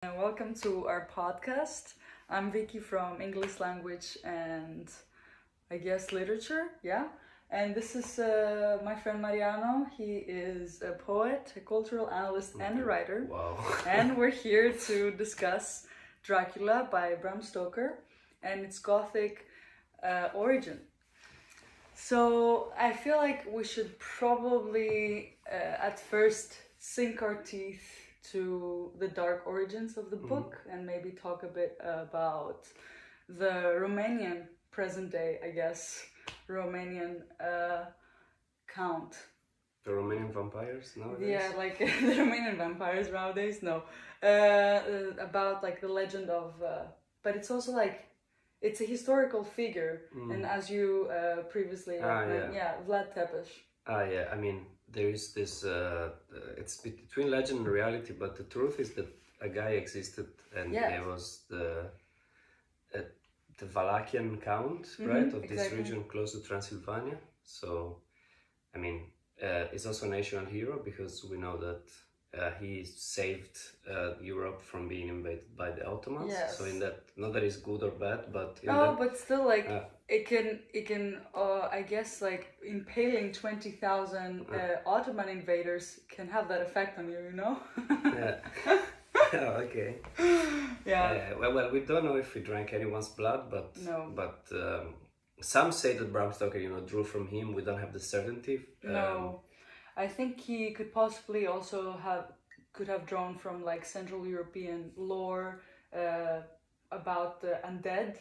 And welcome to our podcast. I'm Vicky from English language and I guess literature, yeah. And this is my friend Mariano. He is a poet, a cultural analyst, and a writer. Wow. And we're here to discuss Dracula by Bram Stoker and its Gothic origin. So I feel like we should probably at first sink our teeth to the dark origins of the book and maybe talk a bit about the Romanian present day, I guess, Romanian count. The Romanian vampires nowadays? Yeah, like the Romanian vampires nowadays, no. About like the legend of, but it's also like, it's a historical figure, and as you previously, Vlad Tepes. Yeah, I mean, there is this, it's between legend and reality, but the truth is that a guy existed and he was the Wallachian count, right, of this region close to Transylvania. So, I mean, he's also a national hero because we know that he saved Europe from being invaded by the Ottomans. Yes. So in that, not that it's good or bad, but but still, like it can I guess like impaling 20,000 Ottoman invaders can have that effect on you, you know? Yeah. Okay. Yeah. Well, we don't know if he drank anyone's blood, but no. But some say that Bram Stoker, drew from him. We don't have the certainty. No. I think he could possibly also could have drawn from like Central European lore about the undead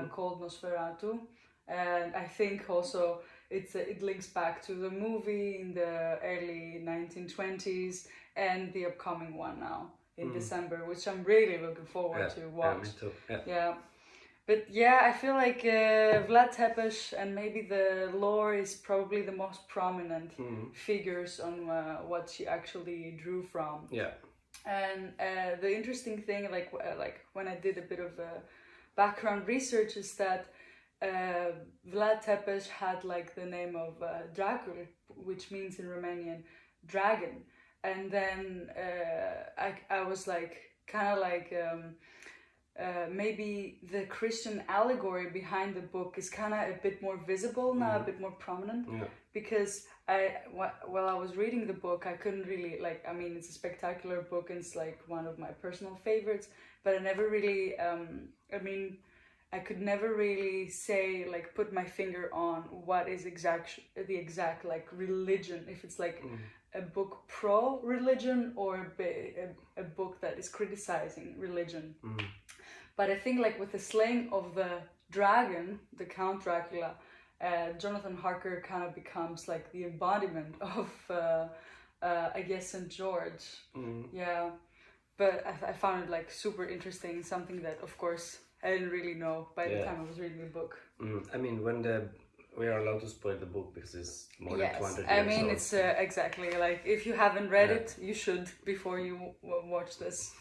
called Nosferatu, and I think also it links back to the movie in the early 1920s and the upcoming one now in December, which I'm really looking forward to watch. Yeah, me too. Yeah. But yeah, I feel like Vlad Tepes and maybe the lore is probably the most prominent figures on what she actually drew from. Yeah. And the interesting thing, like when I did a bit of background research, is that Vlad Tepes had like the name of Dracula, which means in Romanian dragon. And then I was like kind of like. Maybe the Christian allegory behind the book is kind of a bit more visible now, a bit more prominent, because while I was reading the book, I couldn't really, like, I mean, it's a spectacular book and it's like one of my personal favorites, but I never really, I could never really say, like, put my finger on what is the exact, like, religion, if it's like a book pro-religion or a book that is criticizing religion. But I think like with the slaying of the dragon, the Count Dracula, Jonathan Harker kind of becomes like the embodiment of, I guess, St. George. Yeah, but I found it like super interesting, something that of course I didn't really know by the time I was reading the book. I mean, we are allowed to spoil the book because it's more than 200 years I mean, old. it's exactly like if you haven't read it, you should before you watch this.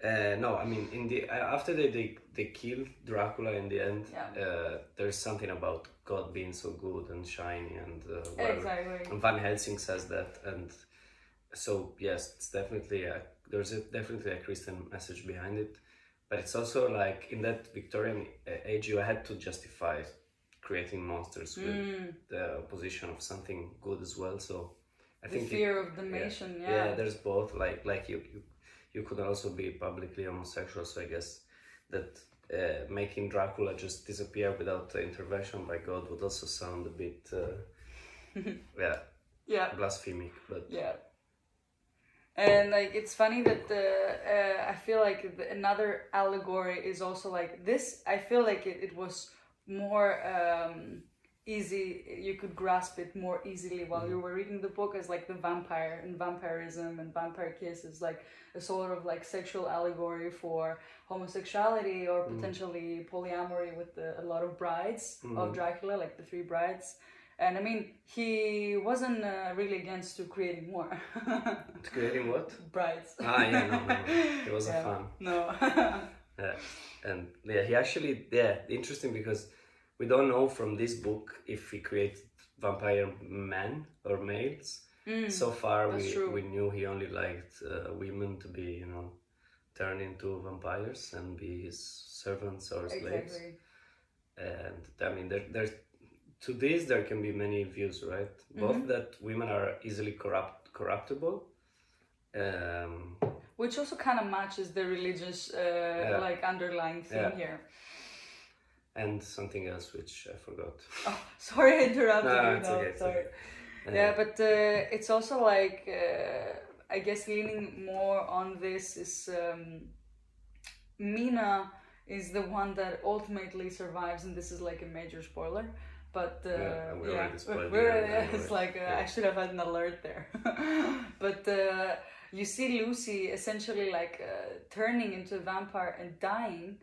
No, I mean, after they kill Dracula in the end, there's something about God being so good and shiny and whatever. Exactly. And Van Helsing says that, and so yes, it's definitely there's definitely a Christian message behind it, but it's also like in that Victorian age you had to justify creating monsters with the opposition of something good as well. So I think fear of the nation. Yeah, there's both. Like you could also be publicly homosexual, so I guess that making Dracula just disappear without intervention by God would also sound a bit, blasphemic. But yeah, and like it's funny that I feel like another allegory is also like this. I feel like it was more easy, you could grasp it more easily while you were reading the book, as like the vampire and vampirism and vampire kiss is like a sort of like sexual allegory for homosexuality or potentially polyamory with a lot of brides of Dracula, like the 3 brides. And I mean, he wasn't really against to creating more. To creating what? Brides. No. He wasn't a fan. No. And he actually, interesting because we don't know from this book if he created vampire men or males. So far we knew he only liked women to be, turn into vampires and be his servants or slaves. Exactly. And I mean, there's to this there can be many views, right? Both that women are easily corruptible. Which also kind of matches the religious like underlying theme here. And something else which I forgot. Oh, sorry, I interrupted you. It's okay, it's sorry. Okay. Yeah, but it's also like I guess leaning more on this is Mina is the one that ultimately survives, and this is like a major spoiler. But it's like I should have had an alert there. But you see Lucy essentially like turning into a vampire and dying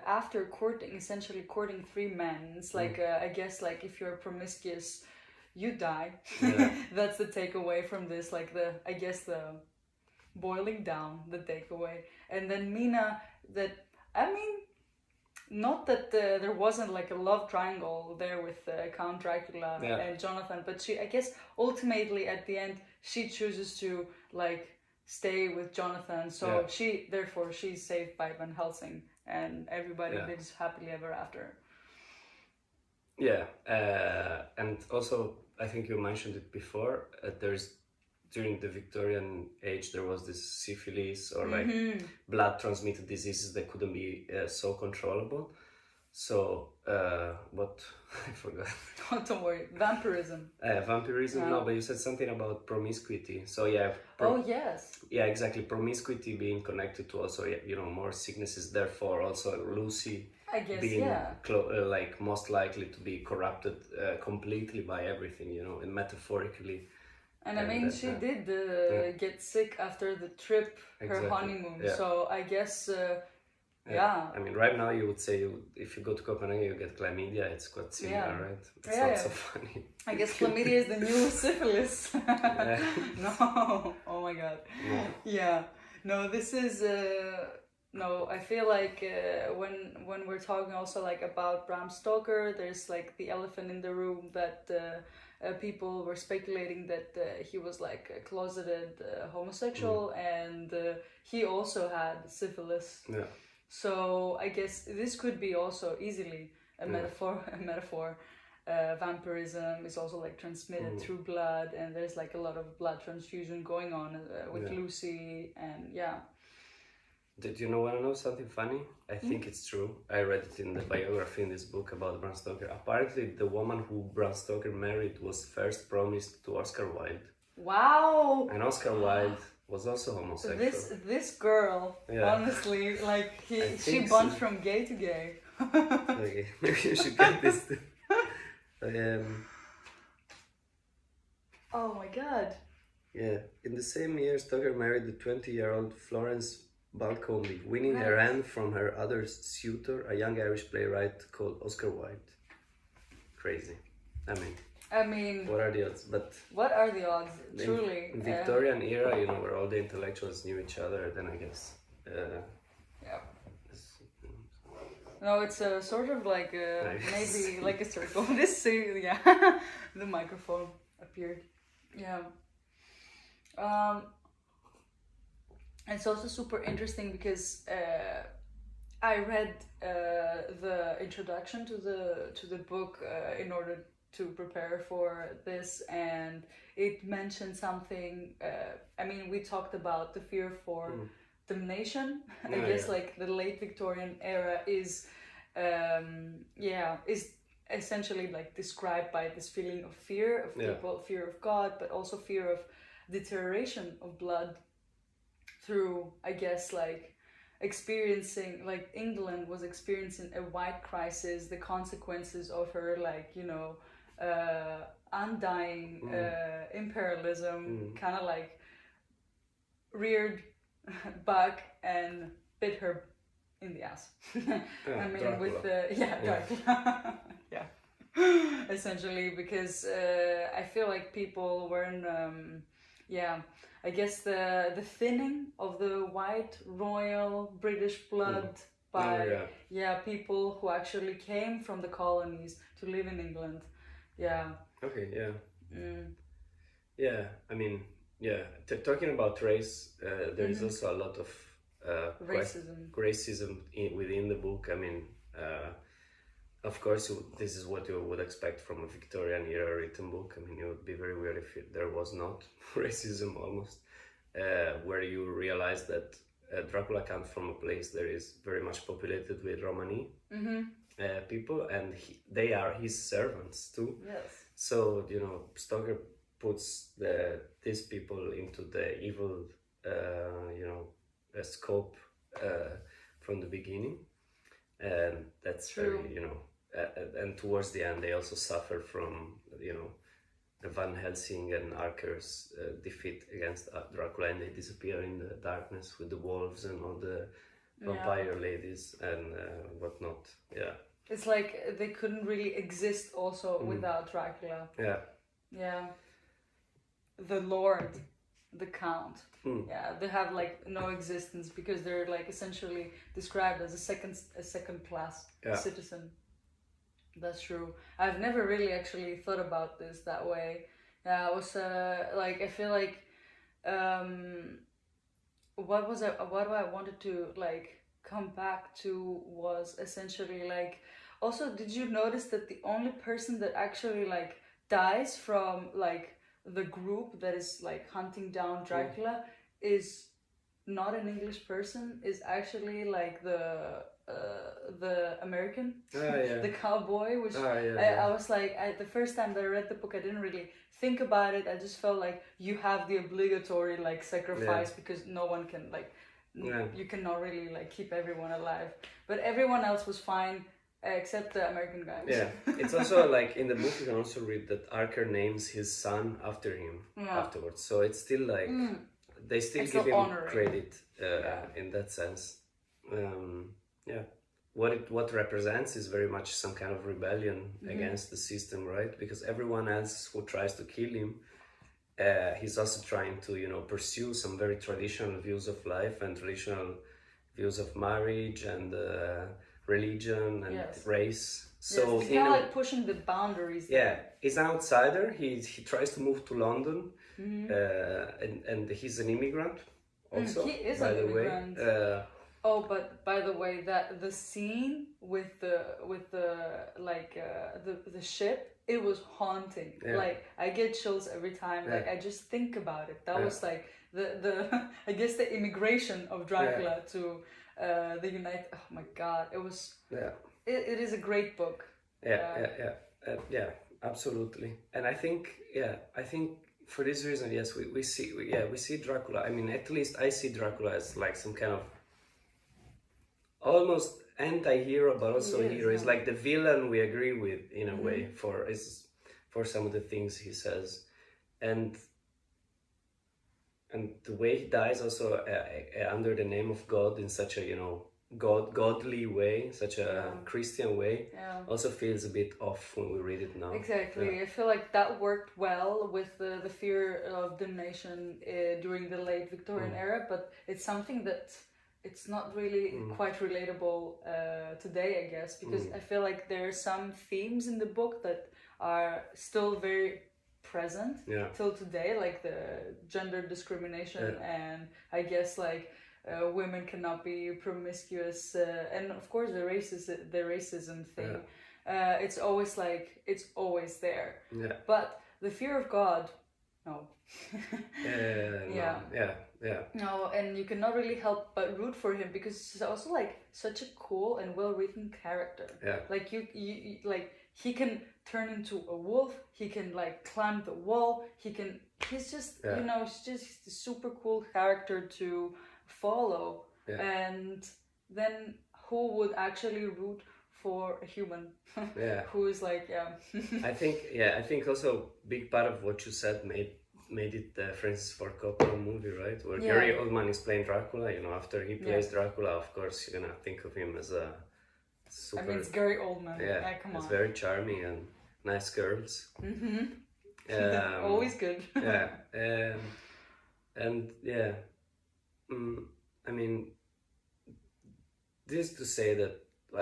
after essentially courting 3 men. It's like I guess like if you're promiscuous, you die. That's the takeaway from this. Like the boiling down, the takeaway. And then Mina, not that there wasn't like a love triangle there with Count Dracula and Jonathan, but she, I guess, ultimately at the end, she chooses to like stay with Jonathan. So she's saved by Van Helsing, and everybody lives happily ever after. Yeah, and also I think you mentioned it before. During the Victorian age, there was this syphilis or like blood transmitted diseases that couldn't be so controllable. So, what I forgot. Oh, don't worry, vampirism. Vampirism. No, but you said something about promiscuity. So yes. Yeah, exactly. Promiscuity being connected to also more sicknesses. Therefore, also Lucy. I guess being like most likely to be corrupted completely by everything, and metaphorically. And I mean, she did get sick after the trip, her honeymoon. Yeah. So I guess, I mean, right now you would say if you go to Copenhagen, you get chlamydia. It's quite similar, right? It's not so funny. I guess chlamydia is the new syphilis. No. Oh my God. No. Yeah. No, this is... No, I feel like when we're talking also like about Bram Stoker, there's like the elephant in the room that people were speculating that he was like a closeted homosexual, and he also had syphilis. Yeah. So I guess this could be also easily a metaphor. Vampirism is also like transmitted through blood, and there's like a lot of blood transfusion going on with Lucy, and Did you want to know something funny? I think it's true. I read it in the biography in this book about Bram Stoker. Apparently, the woman who Bram Stoker married was first promised to Oscar Wilde. Wow! And Oscar Wilde was also homosexual. This girl, honestly, like she bumped from gay to gay. Okay, maybe you should get this. Oh my God! Yeah, in the same year, Stoker married the 20-year-old Florence Balcombe, winning her hand from her other suitor, a young Irish playwright called Oscar Wilde. Crazy. I mean, what are the odds? But what are the odds? Truly. In Victorian era, where all the intellectuals knew each other, then I guess. No, it's a sort of like maybe like a circle. The microphone appeared. Yeah. It's also super interesting because I read the introduction to the book in order to prepare for this, and it mentioned something. We talked about the fear for damnation. I guess like the late Victorian era is essentially like described by this feeling of fear of people, fear of God, but also fear of deterioration of blood. Through, I guess, like experiencing, like England was experiencing a white crisis, the consequences of her, like, undying imperialism kind of like reared back and bit her in the ass. Dracula. With Dracula. Essentially, because I feel like people weren't, I guess the thinning of the white royal British blood by people who actually came from the colonies to live in England. Okay, talking about race, there is also a lot of racism within the book. I mean, of course, this is what you would expect from a Victorian era written book. I mean, it would be very weird if there was not racism almost, where you realize that Dracula comes from a place that is very much populated with Romani people, and they are his servants too. Yes. So, you know, Stoker puts these people into the evil, scope from the beginning, and that's true. Very, you know, and towards the end they also suffer from, you know, Van Helsing and Archer's defeat against Dracula, and they disappear in the darkness with the wolves and all the vampire ladies and whatnot. Yeah. It's like they couldn't really exist also without Dracula. Yeah. Yeah. The Lord, the Count. Yeah, they have like no existence because they're like essentially described as a second class citizen. That's true. I've never really actually thought about this that way. Yeah, I was like, I feel like what I wanted to like come back to was essentially like, also, did you notice that the only person that actually like dies from like the group that is like hunting down Dracula is not an English person, is actually like the American, the cowboy, which I was like, the first time that I read the book, I didn't really think about it. I just felt like you have the obligatory like sacrifice because no one can like, you cannot really like keep everyone alive. But everyone else was fine except the American guys. Yeah, it's also like in the book you can also read that Archer names his son after him afterwards. So it's still like they still give him credit in that sense. What represents is very much some kind of rebellion against the system, right? Because everyone else who tries to kill him, he's also trying to, you know, pursue some very traditional views of life and traditional views of marriage and religion and race. So he's kind of like pushing the boundaries. Yeah, he's an outsider. He tries to move to London, and he's an immigrant. Also, he is an immigrant. But by the way, that the scene with the ship, it was haunting. Yeah. Like I get chills every time. Like I just think about it. That was like the I guess the immigration of Dracula to the United. Oh my God, it was. Yeah. It is a great book. Yeah, absolutely. And I think for this reason, yes, we see Dracula. I mean, at least I see Dracula as like some kind of almost anti-hero, but also a hero. He's like the villain we agree with in a way for some of the things he says, and the way he dies also under the name of God in such a, you know, godly way, such a Christian way, also feels a bit off when we read it now. Exactly. I feel like that worked well with the fear of damnation during the late Victorian era, but it's something that it's not really quite relatable today, I guess, because I feel like there are some themes in the book that are still very present till today, like the gender discrimination and I guess like women cannot be promiscuous, and of course the racism thing. It's always like, it's always there. But the fear of God, no. No, and you cannot really help but root for him because he's also like such a cool and well written character. Like you like he can turn into a wolf, he can like climb the wall, he's just you know, he's just a super cool character to follow. And then who would actually root for a human who is like I think also big part of what you said made it the Francis Ford Coppola movie, right, where Gary Oldman is playing Dracula. You know, after he plays Dracula, of course you're gonna think of him as a super, I mean, it's Gary Oldman. Come on, it's very charming and nice girls. Always good. I mean, this to say that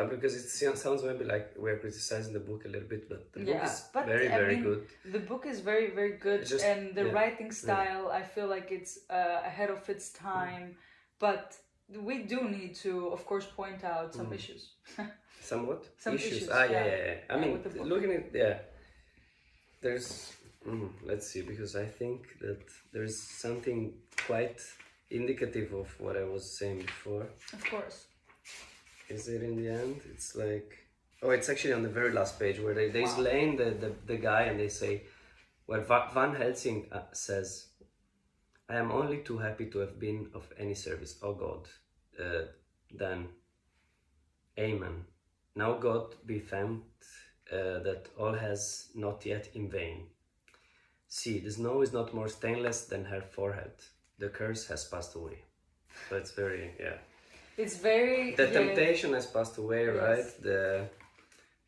because it sounds maybe like we're criticizing the book a little bit, but the book is very good. The book is very, very good, and the writing style, I feel like it's ahead of its time, but we do need to, of course, point out some issues. Somewhat? Some issues. Yeah. I mean, looking at, there's, let's see, because I think that there's something quite indicative of what I was saying before. Of course. Is it in the end? It's like, it's actually on the very last page where they explain the guy and they say, well, Van Helsing says, I am only too happy to have been of any service, oh God. Then, Amen. Now God be thanked that all has not yet in vain. See, the snow is not more stainless than her forehead. The curse has passed away. So it's very, It's very... The temptation has passed away, yes. Right?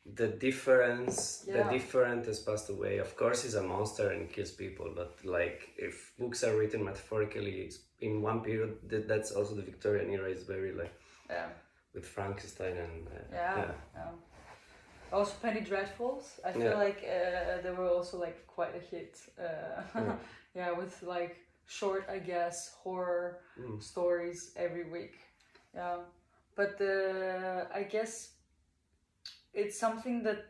The difference, the different has passed away. Of course, he's a monster and kills people, but like if books are written metaphorically in one period, that's also the Victorian era is very like with Frankenstein and Also, Penny Dreadfuls. I feel like they were also like quite a hit. With like short, I guess, horror stories every week. Yeah, but I guess. It's something that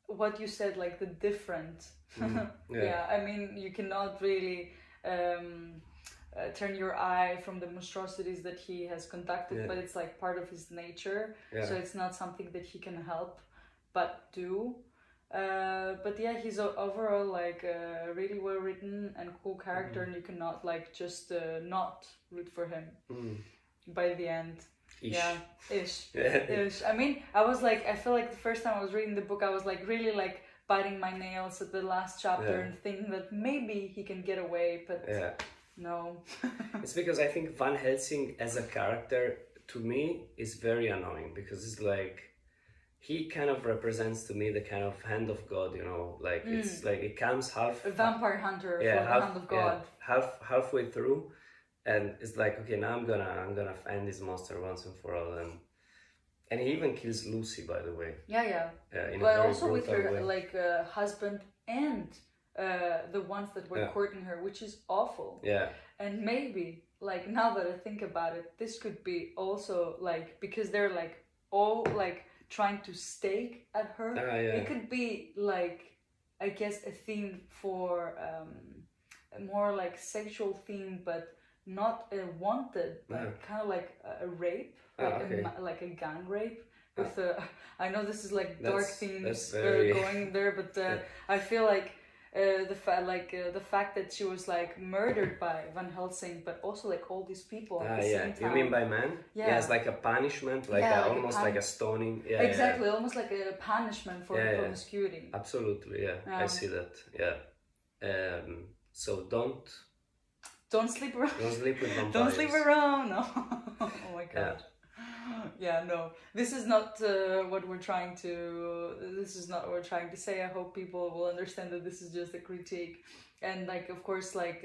what you said, like the different. I mean, you cannot really turn your eye from the monstrosities that he has conducted, but it's like part of his nature. So it's not something that he can help but do. But he's overall like a really well written and cool character, and you cannot like just not root for him by the end. Ish. I mean, I feel like the first time I was reading the book, I was like really like biting my nails at the last chapter and thinking that maybe he can get away, but no. It's because I think Van Helsing as a character to me is very annoying, because it's like he kind of represents to me the kind of hand of God, you know, like it's like it comes half a vampire hunter for the hand of God. Halfway through. And it's like, okay, now I'm gonna find this monster once and for all, and he even kills Lucy, by the way. But also with her way. Like husband and the ones that were courting her, which is awful. And maybe like now that I think about it, this could be also like because they're like all like trying to stake at her. It could be like I guess a theme for a more like sexual theme, but not a wanted, but kind of like a rape, like a gang rape. With I know this is like dark themes going there, but I feel like the fact that she was like murdered by Van Helsing, but also like all these people at the same time. You mean by man? It's like a punishment, like almost like a stoning. Exactly, almost like a punishment for promiscuity. Absolutely, I see that. So Don't sleep around. Don't sleep with vampires. Don't sleep around. No. Oh my god. No. This is not what we're trying to. This is not what we're trying to say. I hope people will understand that this is just a critique, and like of course like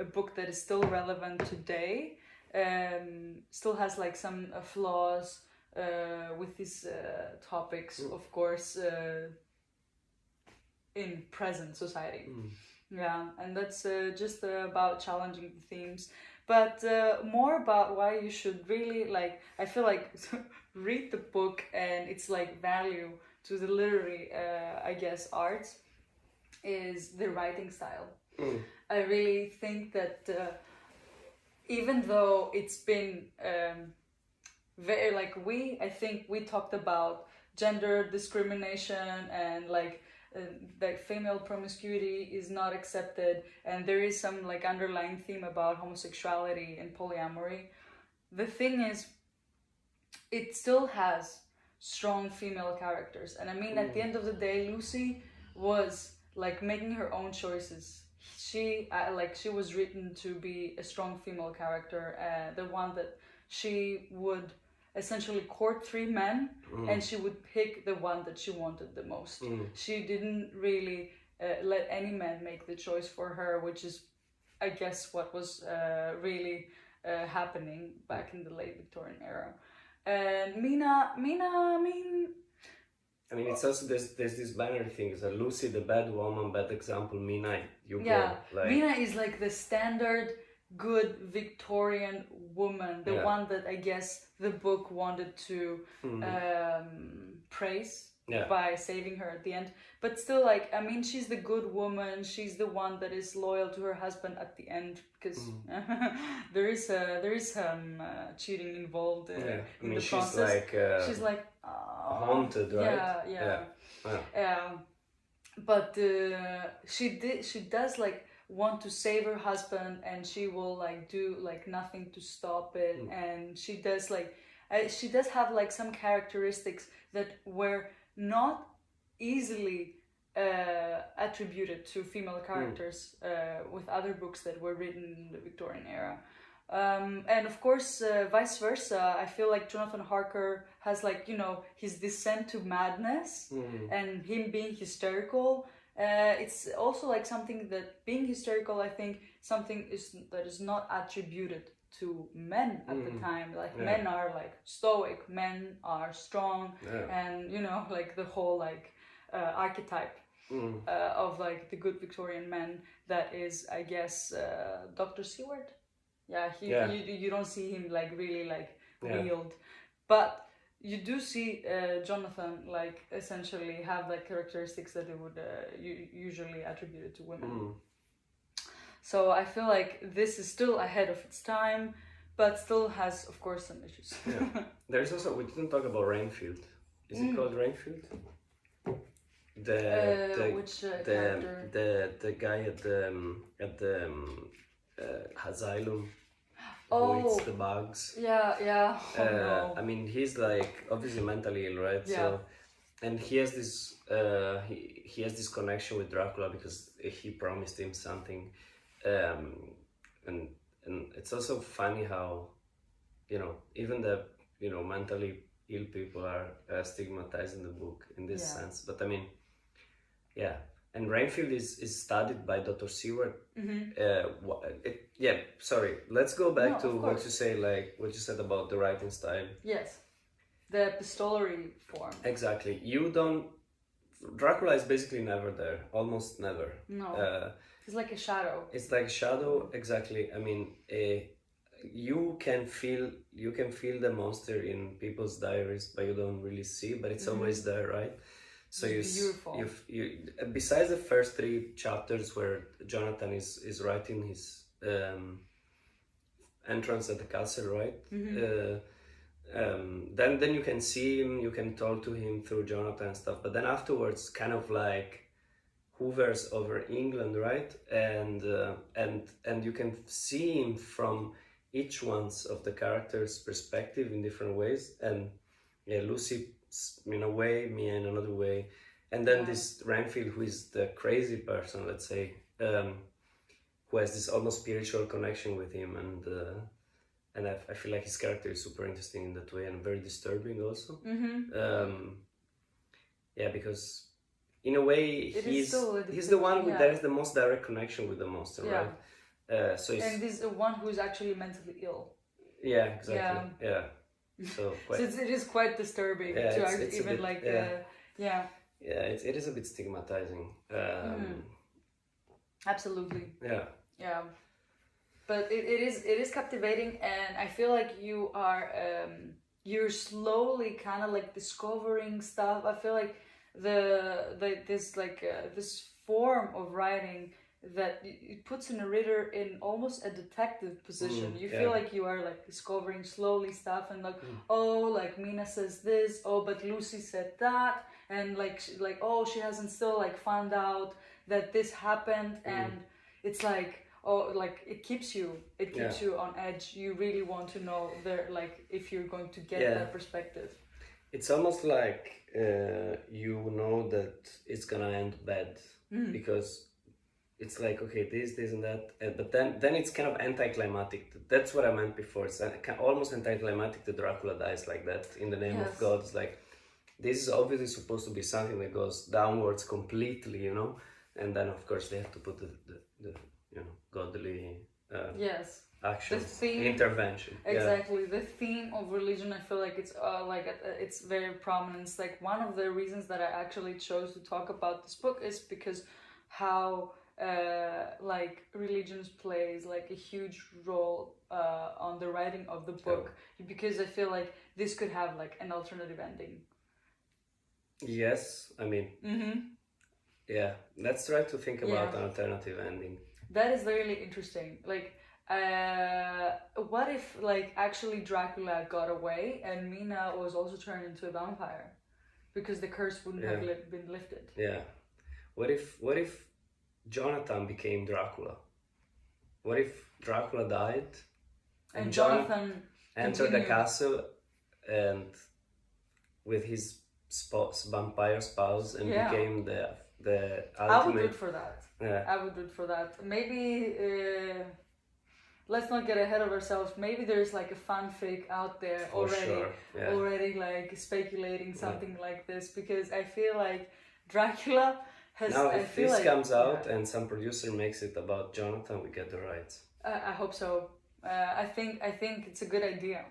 a book that is still relevant today, still has like some flaws with these topics, of course, in present society. And that's just about challenging the themes, but more about why you should really like, I feel like read the book and its like value to the literary, I guess, arts is the writing style. I really think that even though it's been very like I think we talked about gender discrimination and like that female promiscuity is not accepted, and there is some like underlying theme about homosexuality and polyamory. The thing is, it still has strong female characters, and I mean at the end of the day, Lucy was like making her own choices. She was written to be a strong female character, the one that she would essentially court 3 men, and she would pick the one that she wanted the most. She didn't really let any man make the choice for her, which is, I guess, what was really happening back in the late Victorian era. And Mina, I mean, it's also there's this binary thing. So Lucy, the bad woman, bad example. Mina, you go. Mina is like the standard good Victorian woman, the one that I guess the book wanted to praise by saving her at the end. But still, like, I mean, she's the good woman. She's the one that is loyal to her husband at the end, because there is cheating involved in the process. She's like haunted, right? Yeah. But she does like want to save her husband, and she will like do like nothing to stop it. And she does like she does have like some characteristics that were not easily attributed to female characters with other books that were written in the Victorian era. And of course, vice versa, I feel like Jonathan Harker has like, you know, his descent to madness and him being hysterical. It's also like something that being hysterical, I think, something that is not attributed to men at the time. Like men are like stoic, men are strong, and you know, like the whole like archetype of like the good Victorian man that is, I guess, Dr. Seward. You don't see him like really like wield, but you do see Jonathan like essentially have like characteristics that they would usually attribute it to women. So I feel like this is still ahead of its time, but still has, of course, some issues. There's also, we didn't talk about Rainfield. Is it called Rainfield? The guy at the asylum who eats the bugs. No. I mean, he's like obviously mentally ill, right? So, and he has this he has this connection with Dracula because he promised him something, and it's also funny how, you know, even the, you know, mentally ill people are stigmatized in the book in this sense. But I mean, and Rainfield is studied by Dr. Seward. Sorry. Let's go back to what you say, like what you said about the writing style. Yes, the epistolary form. Exactly. Dracula is basically never there, almost never. No. It's like a shadow. It's like a shadow, exactly. I mean, you can feel the monster in people's diaries, but you don't really see. But it's always there, right? So you besides the first 3 chapters where Jonathan is writing his entrance at the castle, right? Then you can see him, you can talk to him through Jonathan and stuff. But then afterwards, kind of like hovers over England, right? And you can see him from each one's of the characters' perspective in different ways. And Lucy in a way, Mia in another way, and then this Rainfield, who is the crazy person, let's say, who has this almost spiritual connection with him, and I feel like his character is super interesting in that way and very disturbing also. Because in a way he's the one who there is the most direct connection with the monster, right? And this is one who is actually mentally ill. Yeah, exactly. Yeah. So it is quite disturbing to actually even bit, like it is a bit stigmatizing. Absolutely. Yeah. But it is captivating, and I feel like you are you're slowly kind of like discovering stuff. I feel like this form of writing that it puts a narrator in almost a detective position. You feel like you are like discovering slowly stuff, and like like Mina says this, but Lucy said that, and she hasn't still like found out that this happened, and it's like it keeps you on edge. You really want to know if you're going to get that perspective. It's almost like you know that it's gonna end bad because it's like, okay, this and that, but then it's kind of anticlimactic. That's what I meant before. It's almost anticlimactic that Dracula dies like that in the name of God. It's like, this is obviously supposed to be something that goes downwards completely, you know, and then of course they have to put the godly action, intervention. Exactly, the theme of religion. I feel like it's very prominent. It's like one of the reasons that I actually chose to talk about this book is because how like religions plays like a huge role on the writing of the book, because I feel like this could have like an alternative ending. Yes, I mean, yeah, let's try to think about an alternative ending. That is really interesting. Like, what if like actually Dracula got away and Mina was also turned into a vampire, because the curse wouldn't have been lifted? Yeah. What if Jonathan became Dracula? What if Dracula died and Jonathan entered the castle and with his vampire spouse and became the ultimate... I would root for that. Yeah. I would root for that. Maybe let's not get ahead of ourselves. Maybe there's like a fanfic out there already like speculating something like this, because I feel like Dracula has... Now, if this comes out and some producer makes it about Jonathan, we get the rights. I hope so. I think it's a good idea,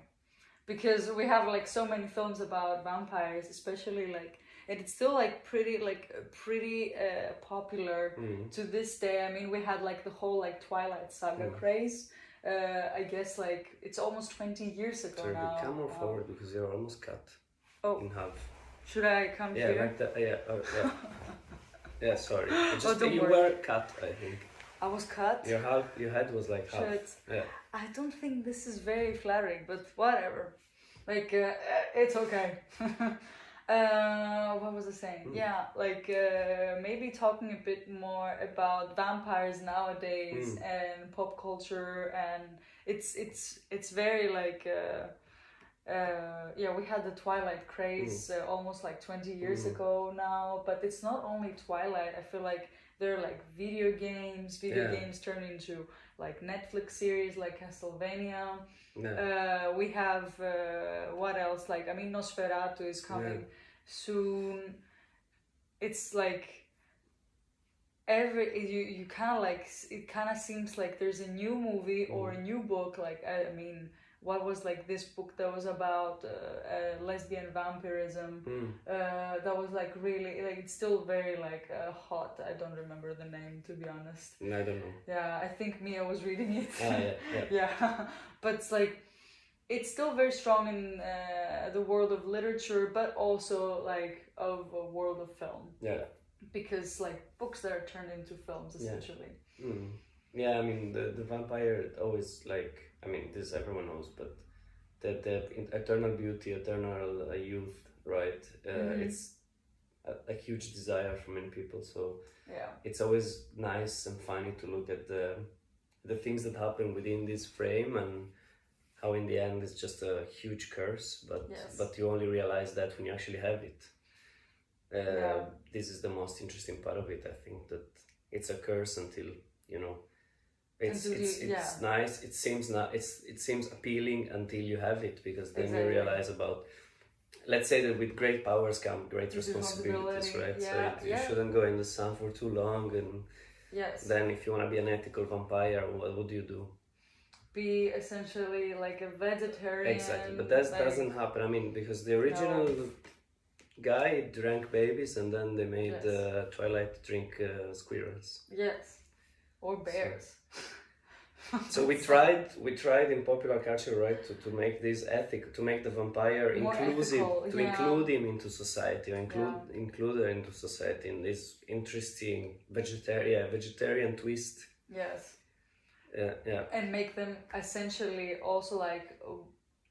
because we have like so many films about vampires, especially like, and it's still like pretty popular to this day. I mean, we had like the whole like Twilight Saga craze. I guess like it's almost 20 years ago now. Come more forward, because you're almost cut in half. Should I come here? Yeah, like that. Yeah. Yeah, sorry. You were cut, I think. I was cut? Your head was like half. Yeah. I don't think this is very flattering, but whatever. Like, it's okay. What was I saying? Yeah, like maybe talking a bit more about vampires nowadays and pop culture, and it's very like we had the Twilight craze almost like 20 years ago now, but it's not only Twilight. I feel like there are like video games turn into like Netflix series like Castlevania. We have what else? Like, I mean, Nosferatu is coming soon. It's like you kind of like, it kind of seems like there's a new movie or a new book. Like, I mean, what was like this book that was about lesbian vampirism? That was like really like, it's still very like hot. I don't remember the name, to be honest. I don't know. Yeah, I think Mia was reading it. Yeah. But it's like, it's still very strong in the world of literature, but also like of a world of film. Yeah. Because like books that are turned into films, essentially. Yeah, I mean the vampire always like, I mean, this everyone knows, but the eternal beauty, eternal youth, right? It's a huge desire for many people. So it's always nice and funny to look at the things that happen within this frame, and how in the end it's just a huge curse. But you only realize that when you actually have it. This is the most interesting part of it. I think that it's a curse until, you know, it's nice. It seems appealing until you have it, because then you realize about, let's say that with great powers come great responsibilities, right? So you shouldn't go in the sun for too long, and then if you want to be an ethical vampire, what would you do? Be essentially like a vegetarian. Exactly, but that doesn't happen. I mean, because the original guy drank babies, and then they made Twilight drink squirrels. Yes, or bears. So we tried in popular culture, right, to make this ethic, to make the vampire more inclusive, ethical, to include him into society, or include her into society in this interesting vegetarian twist. Yes. Yeah. And make them essentially also like,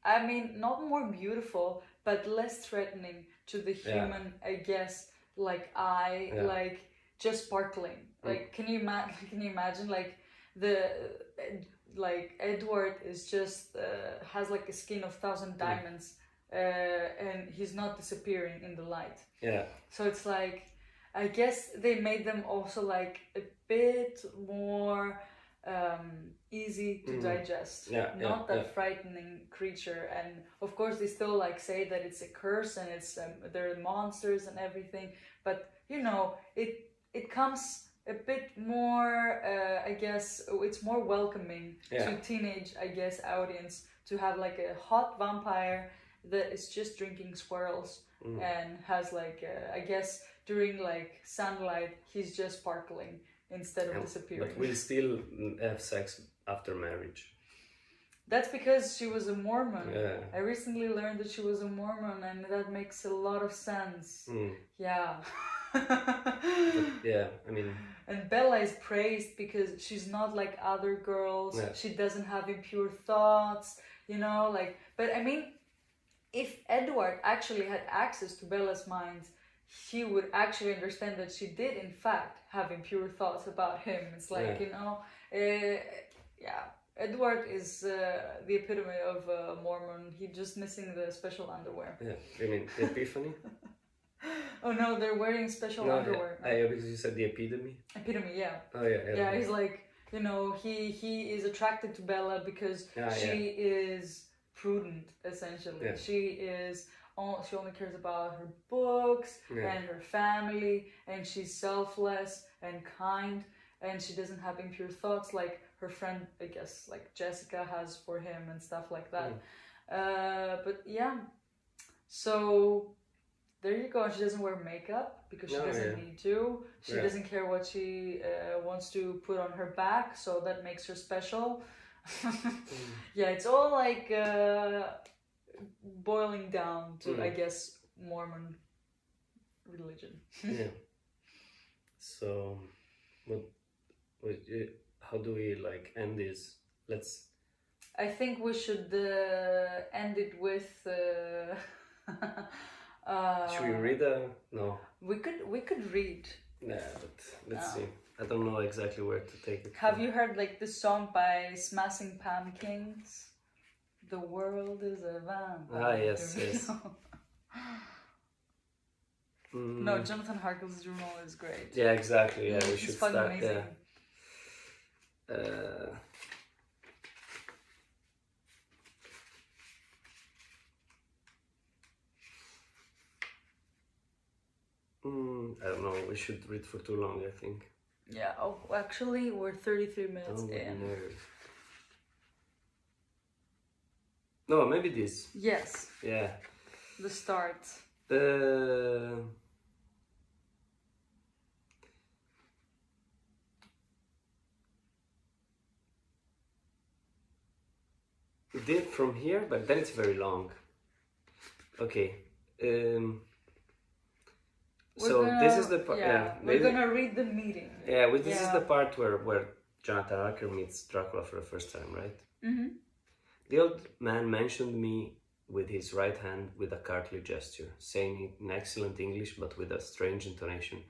I mean, not more beautiful, but less threatening to the human, I guess, like eye, like just sparkling. Like, can you imagine like like Edward is just has like a skin of 1,000 diamonds, and he's not disappearing in the light. Yeah. So it's like, I guess they made them also like a bit more easy to digest. Not that frightening creature. And of course they still like say that it's a curse and it's there are monsters and everything, but you know, it comes a bit more I guess it's more welcoming to teenage, I guess, audience to have like a hot vampire that is just drinking swirls and has like I guess during like sunlight he's just sparkling, instead of disappearing. But we'll still have sex after marriage. That's because she was a Mormon. Yeah. I recently learned that she was a Mormon, and that makes a lot of sense. Yeah. Yeah, I mean... And Bella is praised because she's not like other girls. Yeah. She doesn't have impure thoughts, you know, like... But I mean, if Edward actually had access to Bella's mind, he would actually understand that she did, in fact, have impure thoughts about him. It's like, you know... yeah. Edward is the epitome of a Mormon. He's just missing the special underwear. Yeah, you mean the epiphany? Oh no, they're wearing special underwear. Yeah, because you said the epitome. Epitome, yeah. Oh yeah. Yeah, he's like, you know, he is attracted to Bella because she is prudent, essentially. Yeah. She only cares about her books and her family, and she's selfless and kind, and she doesn't have impure thoughts like her friend, I guess, like Jessica has for him and stuff like that. But yeah, so there you go. She doesn't wear makeup because she doesn't need to. She doesn't care what she wants to put on her back, so that makes her special. Yeah, it's all like boiling down to, I guess, Mormon religion. Yeah. So, how do we like end this? I think we should end it with. Should we read no? We could read. Yeah, but let's see. I don't know exactly where to take it. Have you heard like this song by Smashing Pumpkins? The world is a van. Yes. No, Jonathan Harkle's journal is great. Yeah, exactly. Yeah, we should start. Amazing. I don't know. We should read for too long, I think. Yeah. Oh, actually, we're 33 minutes in. No, maybe this. Yes. Yeah. The start. We did from here, but then it's very long. Okay. This is the part. Yeah, we're gonna read the meeting. Yeah, this is the part where Jonathan Harker meets Dracula for the first time, right? Mm-hmm. The old man mentioned me with his right hand with a courtly gesture, saying in excellent English but with a strange intonation,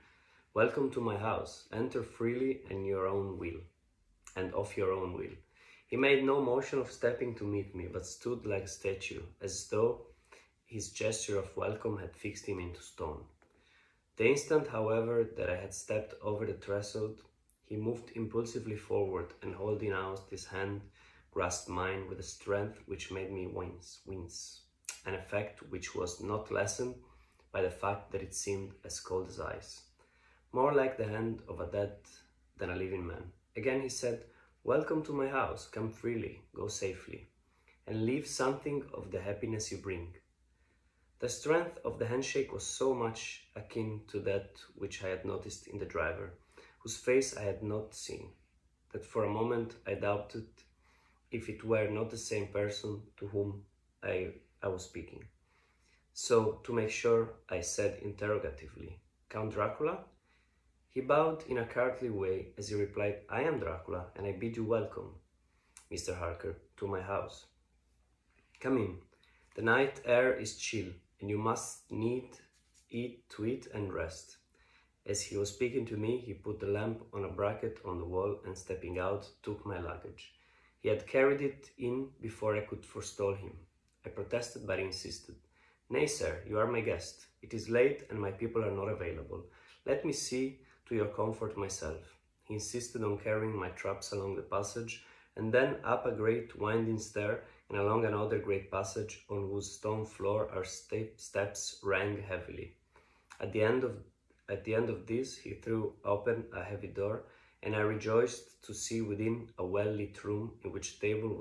"Welcome to my house. Enter freely and your own will, and of your own will." He made no motion of stepping to meet me, but stood like a statue, as though his gesture of welcome had fixed him into stone. The instant, however, that I had stepped over the threshold, he moved impulsively forward and, holding out his hand, grasped mine with a strength which made me wince, an effect which was not lessened by the fact that it seemed as cold as ice, more like the hand of a dead than a living man. Again he said, "Welcome to my house, come freely, go safely, and leave something of the happiness you bring." The strength of the handshake was so much akin to that which I had noticed in the driver, whose face I had not seen, that for a moment I doubted if it were not the same person to whom I was speaking. So, to make sure, I said interrogatively, "Count Dracula?" He bowed in a courtly way as he replied, "I am Dracula, and I bid you welcome, Mr. Harker, to my house. Come in. The night air is chill, and you must need to eat and rest." As he was speaking to me, he put the lamp on a bracket on the wall and, stepping out, took my luggage. He had carried it in before I could forestall him. I protested, but he insisted. "Nay, sir, you are my guest. It is late and my people are not available. Let me see to your comfort myself." He insisted on carrying my traps along the passage, and then up a great winding stair and along another great passage on whose stone floor our steps rang heavily. At the end of this, he threw open a heavy door, and I rejoiced to see within a well-lit room in which a table was